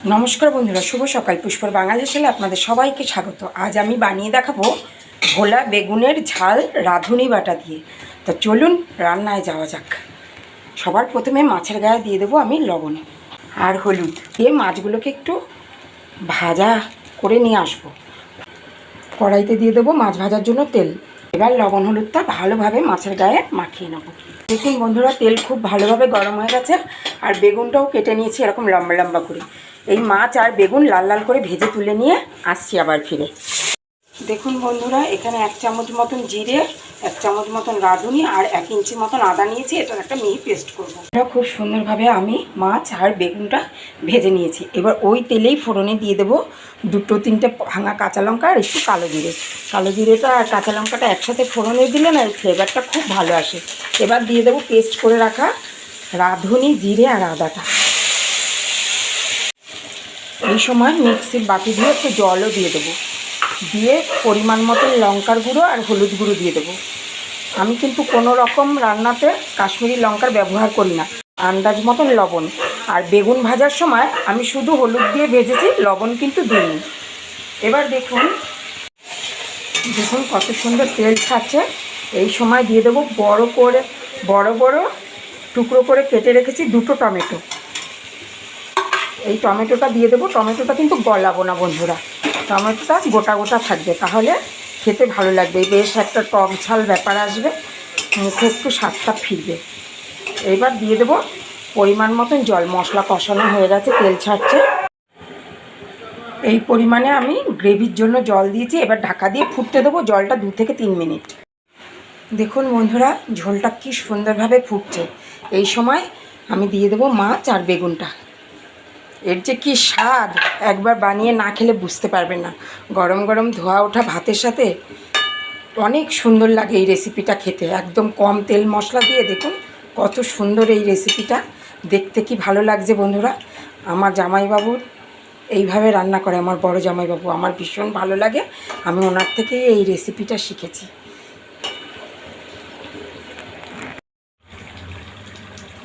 নমস্কার বন্ধুরা, শুভ সকাল। পুষ্পর বাঙালি হেসেলে আপনাদের সবাইকে স্বাগত। আজ আমি বানিয়ে দেখাবো ভোলা বেগুনের ঝাল রাঁধুনি বাটা দিয়ে। তো চলুন রান্নায় যাওয়া যাক। সবার প্রথমে মাছের গায়ে দিয়ে দেবো আমি লবণ আর হলুদ দিয়ে মাছগুলোকে একটু ভাজা করে নিয়ে আসবো। কড়াইতে দিয়ে দেবো মাছ ভাজার জন্য তেল। এবার লবণ হলুদটা ভালোভাবে মাছের গায়ে মাখিয়ে নেবো। দেখুন বন্ধুরা, তেল খুব ভালোভাবে গরম হয়ে গেছে আর বেগুনটাও কেটে নিয়েছি এরকম লম্বা লম্বা করে। এই মাছ আর বেগুন লাল লাল করে ভেজে তুলে নিয়ে আসছি আবার ফিরে। দেখুন বন্ধুরা, এখানে 1 চামচ মতন জিরে, 1 চামচ মতন রাঁধুনি আর 1 ইঞ্চি মতন আদা নিয়েছি। এটার একটা মিহি পেস্ট করবো। এটা খুব সুন্দরভাবে আমি মাছ আর বেগুনটা ভেজে নিয়েছি। এবার ওই তেলেই ফোড়নে দিয়ে দেবো 2-3টে ভাঙা কাঁচা লঙ্কা আর একটু কালো জিরে। কালো জিরেটা আর কাঁচা লঙ্কাটা একসাথে ফোড়নে দিলে না, এর ফ্লেভারটা খুব ভালো আসে। এবার দিয়ে দেবো পেস্ট করে রাখা রাঁধুনি, জিরে আর আদাটা। এই সময় মিক্সির বাটি দিয়ে একটু জলও দিয়ে দেবো, দিয়ে পরিমাণ মতো লঙ্কার গুঁড়ো আর হলুদ গুঁড়ো দিয়ে দেবো। আমি কিন্তু কোনো রকম রান্নাতে কাশ্মীরি লঙ্কার ব্যবহার করি না। আন্দাজ মতন লবণ। আর বেগুন ভাজার সময় আমি শুধু হলুদ দিয়ে ভেজেছি, লবণ কিন্তু দিইনি। এবার দেখুন কত সুন্দর তেল ছাড়ছে। এই সময় দিয়ে দেবো বড় বড় টুকরো করে কেটে রেখেছি 2টো টমেটো। এই টমেটোটা দিয়ে দেবো। টমেটোটা কিন্তু গলাবো না বন্ধুরা, টমেটোটা গোটা গোটা থাকবে, তাহলে খেতে ভালো লাগবে। বেশ একটা টক ঝাল ব্যাপার আসবে, মুখে একটু স্বাদটা ফিরবে। এবার দিয়ে দেবো পরিমাণ মতন জল। মশলা কষানো হয়ে গেছে, তেল ছাড়ছে। এই পরিমাণে আমি গ্রেভির জন্য জল দিয়েছি। এবার ঢাকা দিয়ে ফুটতে দেবো জলটা 2 থেকে 3 মিনিট। দেখুন বন্ধুরা, ঝোলটা কি সুন্দরভাবে ফুটছে। এই সময় আমি দিয়ে দেবো মাছ আর বেগুনটা। এর যে কী স্বাদ, একবার বানিয়ে না খেলে বুঝতে পারবেন না। গরম গরম ধোয়া ওঠা ভাতের সাথে অনেক সুন্দর লাগে এই রেসিপিটা খেতে। একদম কম তেল মশলা দিয়ে দেখুন কত সুন্দর এই রেসিপিটা দেখতে, কি ভালো লাগছে বন্ধুরা। আমার জামাইবাবুর এইভাবে রান্না করে, আমার বড় জামাইবাবু, আমার ভীষণ ভালো লাগে। আমি ওনার থেকেই এই রেসিপিটা শিখেছি।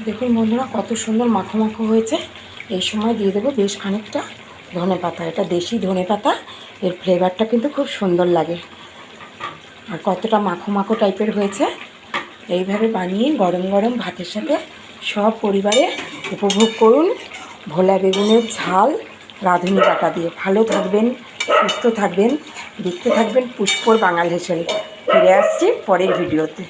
দেখুন বন্ধুরা, কত সুন্দর মাখো মাখো হয়েছে। এই সময় দিয়ে দেবো বেশ খানিকটা ধনেপাতা। এটা দেশি ধনেপাতা, এর ফ্লেভারটা কিন্তু খুব সুন্দর লাগে। আর কতটা মাখো মাখো টাইপের হয়েছে। এইভাবে বানিয়ে গরম গরম ভাতের সাথে সব পরিবারে উপভোগ করুন ভোলা বেগুনের ঝাল রাঁধুনি বাটা দিয়ে। ভালো থাকবেন, সুস্থ থাকবেন, দেখতে থাকবেন পুষ্পর বাঙাল হেসেল। ফিরে আসছি পরের ভিডিওতে।